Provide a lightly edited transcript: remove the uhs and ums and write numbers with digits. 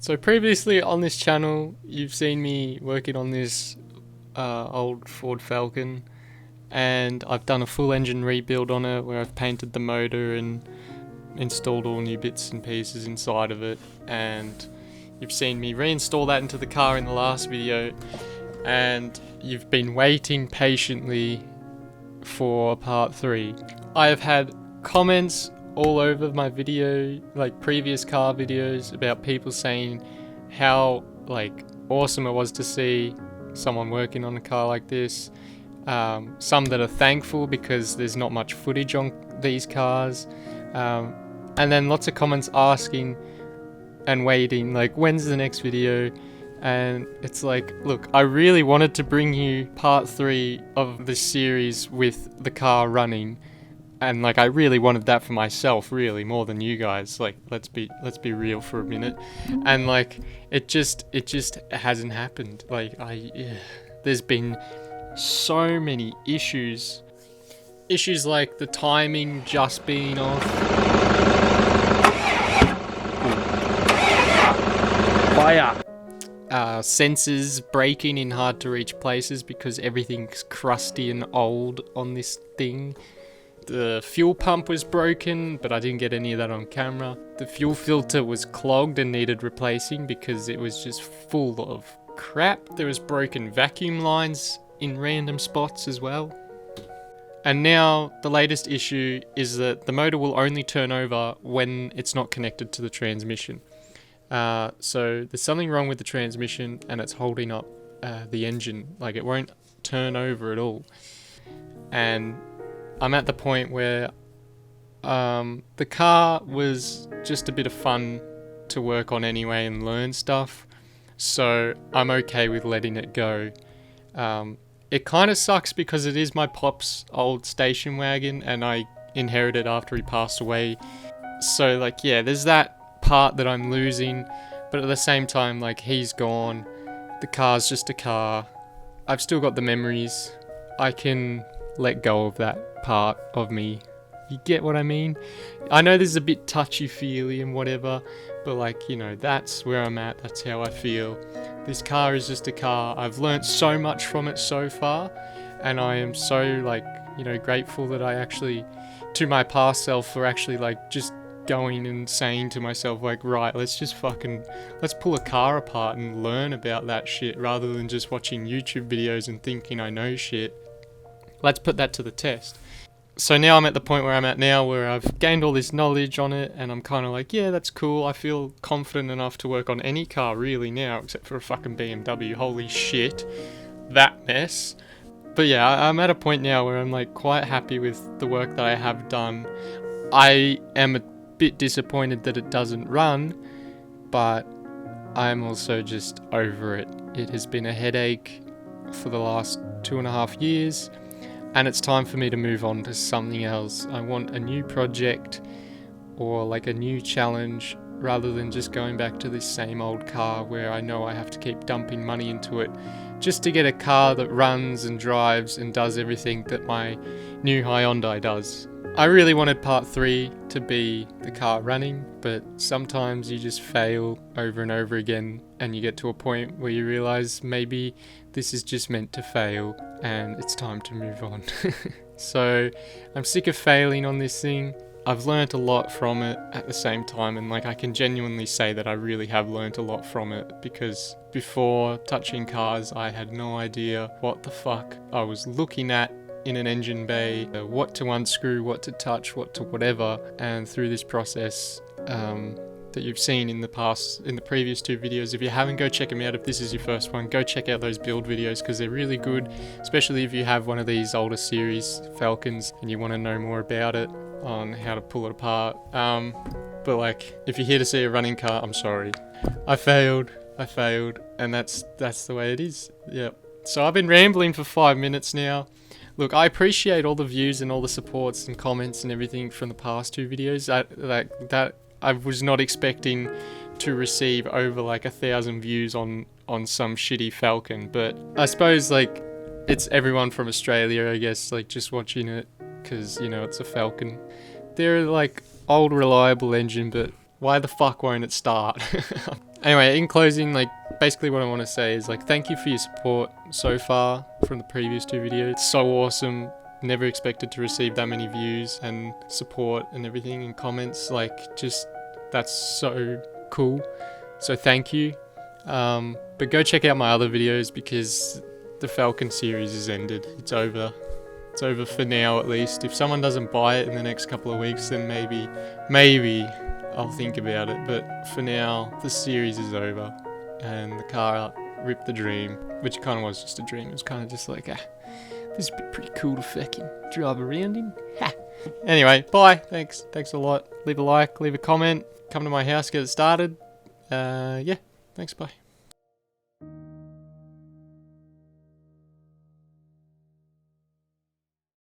So previously on this channel, you've seen me working on this old Ford Falcon, and I've done a full engine rebuild on it where I've painted the motor and installed all new bits and pieces inside of it, and you've seen me reinstall that into the car in the last video, and you've been waiting patiently for part 3. I have had comments all over my video, like previous car videos, about people saying how awesome it was to see someone working on a car like this. Some that are thankful because there's not much footage on these cars, and then lots of comments asking and waiting, like, when's the next video? And it's like, look, I really wanted to bring you part 3 of this series with the car running, and like I really wanted that for myself, really, more than you guys. Like, let's be real for a minute. And like it just hasn't happened. Like there's been so many issues like the timing just being off, Fire! Sensors breaking in hard to reach places because everything's crusty and old on this thing. The fuel pump was broken, but I didn't get any of that on camera. The fuel filter was clogged and needed replacing because it was just full of crap. There was broken vacuum lines in random spots as well. And now the latest issue is that the motor will only turn over when it's not connected to the transmission. So there's something wrong with the transmission and it's holding up the engine. Like, it won't turn over at all. And I'm at the point where the car was just a bit of fun to work on anyway and learn stuff, so I'm okay with letting it go. It kind of sucks because it is my pop's old station wagon and I inherited after he passed away, so like, yeah, there's that part that I'm losing, but at the same time, like, he's gone, the car's just a car, I've still got the memories, I can let go of that part of me. You get what I mean? I know this is a bit touchy-feely and whatever, but like, you know, that's where I'm at, that's how I feel. This car is just a car. I've learnt so much from it so far, and I am so, like, you know, grateful that I actually, to my past self, for actually like just going and saying to myself, like, right, let's pull a car apart and learn about that shit rather than just watching YouTube videos and thinking I know shit. Let's put that to the test. So now I'm at the point where I'm at now, where I've gained all this knowledge on it, and I'm kind of like, yeah, that's cool. I feel confident enough to work on any car really now, except for a fucking BMW. Holy shit, that mess. But yeah, I'm at a point now where I'm like quite happy with the work that I have done. I am a bit disappointed that it doesn't run, but I'm also just over it. It has been a headache for the last 2.5 years. And it's time for me to move on to something else. I want a new project or like a new challenge rather than just going back to this same old car where I know I have to keep dumping money into it just to get a car that runs and drives and does everything that my new Hyundai does. I really wanted part 3 to be the car running, but sometimes you just fail over and over again and you get to a point where you realize maybe this is just meant to fail and it's time to move on. So I'm sick of failing on this thing. I've learnt a lot from it at the same time, and like, I can genuinely say that I really have learnt a lot from it, because before touching cars I had no idea what the fuck I was looking at in an engine bay, what to unscrew, what to touch, what to whatever. And through this process that you've seen in the previous 2 videos, if you haven't, go check them out. If this is your first one, go check out those build videos because they're really good, especially if you have one of these older series Falcons and you want to know more about it, on how to pull it apart. But like, if you're here to see a running car, I'm sorry, I failed, and that's the way it is. Yep. So I've been rambling for 5 minutes now. Look, I appreciate all the views and all the supports and comments and everything from the past 2 videos. That I was not expecting to receive over like 1,000 views on some shitty Falcon, but I suppose like it's everyone from Australia, I guess, like just watching it because, you know, it's a Falcon. They're like old reliable engine, but why the fuck won't it start? Anyway, in closing, like, basically what I want to say is, like, thank you for your support so far from the previous 2 videos. It's so awesome. Never expected to receive that many views and support and everything and comments. Like, just, that's so cool. So thank you. But go check out my other videos because the Falcon series is ended. It's over. It's over for now, at least. If someone doesn't buy it in the next couple of weeks, then maybe I'll think about it. But for now, the series is over. And the car ripped the dream, which kind of was just a dream. It was kind of just like, this would be pretty cool to fucking drive around in. Ha! Anyway, bye. Thanks a lot. Leave a like, leave a comment. Come to my house, get it started. Yeah. Thanks, bye.